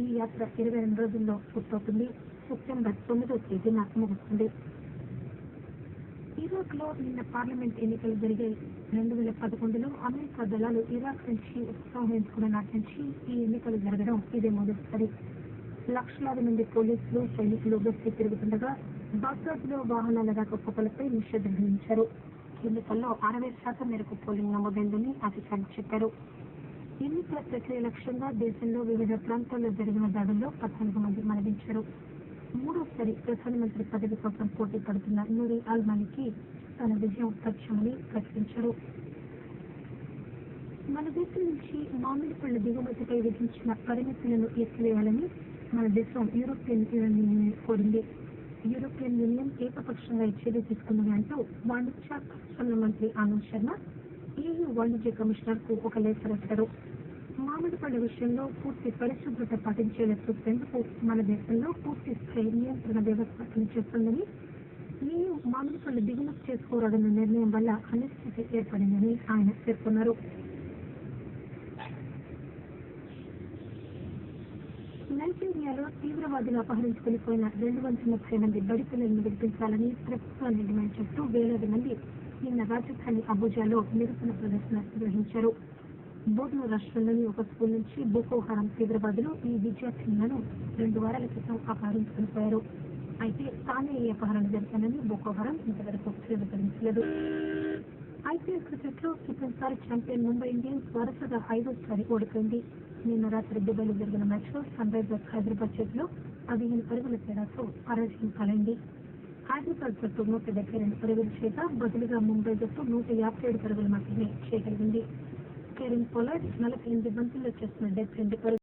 ఈ యాత్ర 22 రోజుల్లో పూర్తవుతుంది. సెప్టెంబర్ 9వ తేదీన ముగుస్తుంది. ఇరాక్లో నిన్న పార్లమెంట్ ఎన్నికలు జరిగాయి. 2011లో అమెరికా దళాలు ఇరాక్ నుంచి ఉపసంహరించుకున్న నాటి నుంచి ఈ ఎన్నికలు జరగడం ఇదే మొదటిసారి. లక్షలాది మంది పోలీసులు, సైనికులు గస్తీ తిరుగుతుండగా బాగ్దాద్లో వాహనాల రాకపోకలపై నిషేధం విధించారు. ఎన్నికల్లో 60% మేరకు పోలింగ్ నమోదైందని అధికారులు చెప్పారు. ఎన్నికల ప్రక్రియ లక్ష్యంగా దేశంలో వివిధ ప్రాంతాల్లో జరిగిన దాడుల్లో 14 మంది మరణించారు. మూడోసారి ప్రధానమంత్రి పదవి కోసం పోటీ పడుతున్న నూరి అల్ మాలికి తన విజయం తథ్యమని ప్రకటించారు. మన దేశం నుంచి మామిడి పళ్ల దిగుమతిపై విధించిన పరిమితులను ఎత్తివేయాలని మన దేశం యూరోపియన్ యూనియన్ కోరింది. యూరోపియన్ యూనియన్ ఏకపక్షంగా ఈ చర్య తీసుకుందని అంటూ వాణిజ్య పరిశ్రమల మంత్రి ఆనంద్ శర్మ EU వాణిజ్య కమిషనర్ కు ఒక లేఖ రాశారు. మామిడి పళ్ల విషయంలో పూర్తి పరిశుభ్రత పాటించేలా చూసేందుకు మన దేశంలో పూర్తి స్థాయి నియంత్రణ వ్యవస్థ పనిచేస్తుందని, EU మామిడి పళ్ల దిగుమతి చేసుకోరాదన్న నిర్ణయం వల్ల అనిశ్చితి ఏర్పడిందని ఆయన పేర్కొన్నారు. నైజీరియాలో తీవ్రవాదులు అపహరించుకుని పోయిన 230 మంది బడి పిల్లలను విడిపించాలని ప్రభుత్వాన్ని డిమాండ్ చేస్తూ వేలాది మంది నిన్న రాజధాని అబుజాలో నిరసన ప్రదర్శన నిర్వహించారు. బోర్నో రాష్ట్రంలోని ఒక స్కూల్ నుంచి బోకో హరాం తీవ్రవాదులు ఈ విద్యార్థినులను 2 వారాల క్రితం అపహరించుకుని పోయారు. అయితే తానే ఈ అపహరణ జరిపానని బోకో హరాం ఇంతవరకు ధృవీకరించలేదు. ఐపీఎల్ క్రికెట్లో సెకండ్సారి ఛాంపియన్ ముంబై ఇండియన్స్ వరుసగా 5వసారి ఓడిపోయింది. నిన్న రాత్రి దుబాయ్లో జరిగిన మ్యాచ్లో సన్ రైజర్స్ హైదరాబాద్ చేతిలో 15 పరుగుల తేడాతో పరాజయం పాలైంది. హైదరాబాద్ జట్టు 172 పరుగులు చేయగా బదులుగా ముంబై జట్టు 157 పరుగులు మాత్రమే చేయగలిగింది. కెరిన్ పొలార్డ్ 48 బంతుల్లో చేసిన 72 పరుగులు